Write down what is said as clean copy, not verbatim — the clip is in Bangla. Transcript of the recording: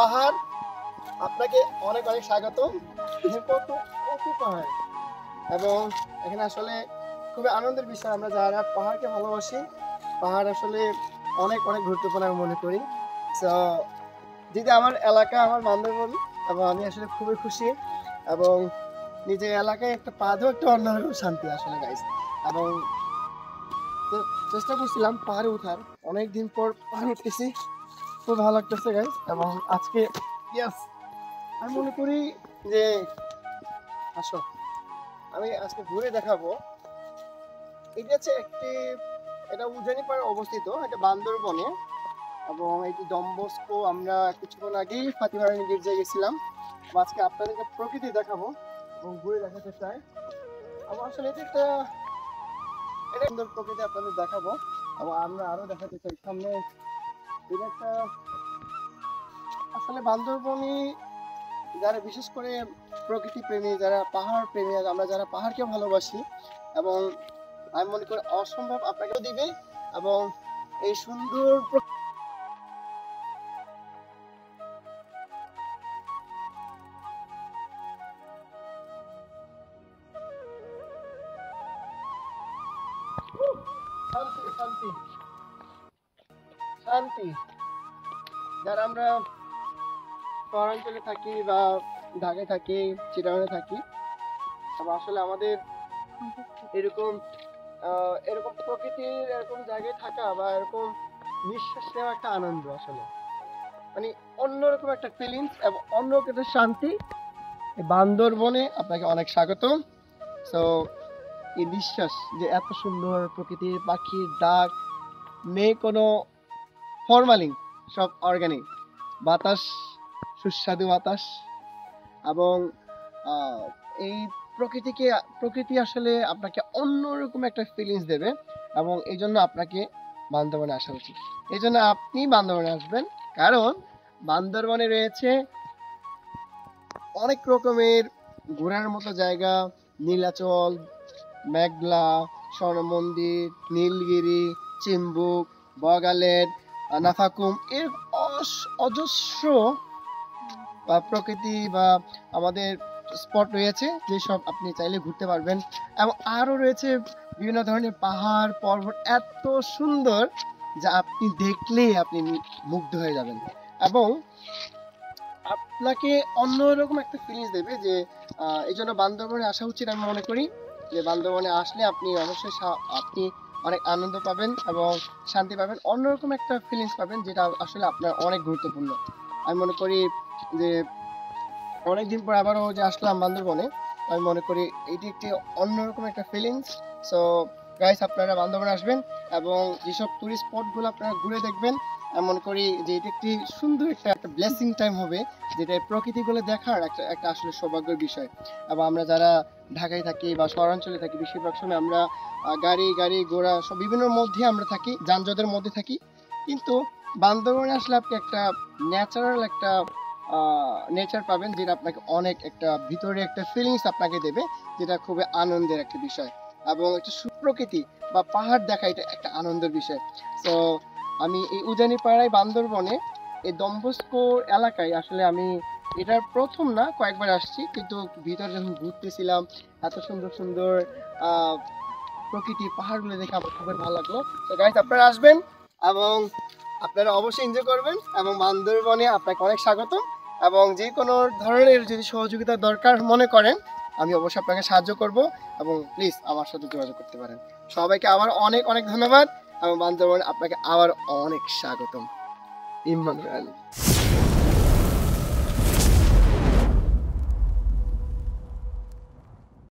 পাহাড়, আপনাকে অনেক অনেক স্বাগতম। কত কত পাহাড়, এবং এখানে আসলে খুবই আনন্দের বিষয়। আমরা যারা পাহাড়কে ভালোবাসি, পাহাড় আসলে অনেক অনেক গুরুত্বপূর্ণ আমি মনে করি। সো যেটা আমার এলাকা, আমার বান্দরবন, এবং আমি আসলে খুবই খুশি। এবং নিজের এলাকায় একটা পা দেওয়া একটা অন্যরকম শান্তি আসলে গাইস। এবং চেষ্টা করছিলাম পাহাড়ে উঠার, অনেকদিন পর পাহাড়ে উঠতেছি, খুব ভালো লাগতেছে গাইস। এবং আজকে ইয়েস, আমি মনে করি যে আসো আমি আজকে ঘুরে দেখাবো। এটা হচ্ছে এটা উজানি পাড়ে অবস্থিত, এটা বান্দরবনে। এবং এটি ডম্বস্কো, আমরা কিছুক্ষণ আগেই ফাতিমারানি গির্জায় গেছিলাম। আজকে আপনাদেরকে প্রকৃতি দেখাবো এবং ঘুরে দেখাতে চাই। এবং আসলে এটা সুন্দর প্রকৃতি আপনাদের দেখাবো, এবং আমরা আরো দেখাতে চাই সামনে। এটা একটা আসলে বান্দরবনে যারা বিশেষ করে প্রকৃতি প্রেমী, যারা পাহাড় প্রেমী, আমরা যারা পাহাড়কে ভালোবাসি, এবং আমি মনে করি অসম্ভব আপনাকে দিবে। এবং এই সুন্দর শান্তি শান্তি শান্তি, যারা আমরা শহরাঞ্চলে থাকি বা ঢাকায় থাকি, চিটাগাংয়ে থাকি, তবে আসলে আমাদের এরকম এরকম প্রকৃতির এরকম জায়গায় থাকা বা এরকম নিঃশ্বাস নেওয়া একটা আনন্দ আসলে, মানে অন্যরকম একটা ফিলিংস এবং অন্যরকম একটা শান্তি। এই বান্দরবনে আপনাকে অনেক স্বাগতম। সো এই নিঃশ্বাস যে এত সুন্দর, প্রকৃতির পাখির ডাক, নেই কোনো ফরমালিন, সব অর্গানিক বাতাস, সুস্বাদু বাতাস। এবং আহ, এই প্রকৃতি আসলে আপনাকে অন্যরকম একটা ফিলিংস দেবে, এবং এই জন্য আপনাকে বান্দরবনে আসা উচিত। এই জন্য আপনি বান্দরবনে আসবেন, কারণ বান্দরবনে রয়েছে অনেক রকমের ঘোরার মতো জায়গা। নীলাচল, মেঘলা, স্বর্ণ মন্দির, নীলগিরি, চিম্বুক, বগালের, নাফাকুম, এর অজস্র বা প্রকৃতি বা আমাদের স্পট রয়েছে, যেসব আপনি চাইলে ঘুরতে পারবেন। এবং আরো রয়েছে বিভিন্ন ধরনের পাহাড় পর্বত, এত সুন্দর যা আপনি দেখলেই আপনি মুগ্ধ হয়ে যাবেন। এবং আপনাকে অন্যরকম একটা ফিলিংস দেবে, যে এই জন্য বান্দরবনে আসা উচিত আমি মনে করি। যে বান্দরবনে আসলে আপনি অবশ্যই আপনি অনেক আনন্দ পাবেন এবং শান্তি পাবেন, অন্যরকম একটা ফিলিংস পাবেন, যেটা আসলে আপনার অনেক গুরুত্বপূর্ণ। আমি মনে করি যে অনেকদিন পর আবারও যে আসলাম বান্দরবনে, আমি মনে করি এটি একটি অন্যরকম একটা ফিলিংস। সো গাইস, আপনারা বান্দরবনে আসবেন এবং যেসব টুরিস্ট স্পটগুলো আপনারা ঘুরে দেখবেন, আমি মনে করি যে এটি একটি সুন্দর একটা ব্লেসিং টাইম হবে, যেটা প্রকৃতিগুলো দেখার একটা একটা আসলে সৌভাগ্যের বিষয়। এবং আমরা যারা ঢাকায় থাকি বা শহরাঞ্চলে থাকি, বেশিরভাগ সময় আমরা গাড়ি ঘোড়া সব বিভিন্ন মধ্যে আমরা থাকি, যানজটের মধ্যে থাকি। কিন্তু বান্দরবনে আসলে আপনি একটা ন্যাচারাল একটা নেচার পাবেন, যেটা আপনাকে অনেক একটা ভিতরে একটা ফিলিংস আপনাকে দেবে, যেটা খুবই আনন্দের একটা বিষয়। এবং একটা সুপ্রকৃতি বা পাহাড় দেখা, এটা একটা আনন্দের বিষয়। তো আমি এই উজানি পাড়ায় বান্দরবনে এই ডম্বস্কো এলাকায় আসলে আমি এটার প্রথম না, কয়েকবার আসছি, কিন্তু ভিতরে যখন ঘুরতেছিলাম এত সুন্দর সুন্দর আহ প্রকৃতি পাহাড়গুলো দেখে আমার খুবই ভালো লাগলো। তো গাইস, আপনারা আসবেন এবং আপনারা অবশ্যই এনজয় করবেন, এবং বান্দরবনে আপনাকে অনেক স্বাগত। এবং যে কোনো ধরনের যদি সহযোগিতা দরকার মনে করেন, আমি অবশ্যই আপনাকে সাহায্য করব, এবং প্লিজ আমার সাথে যোগাযোগ করতে পারেন। সবাইকে আবার অনেক অনেক ধন্যবাদ, এবং বান্দরবনে আপনাকে আবার অনেক স্বাগতম। ইমরান।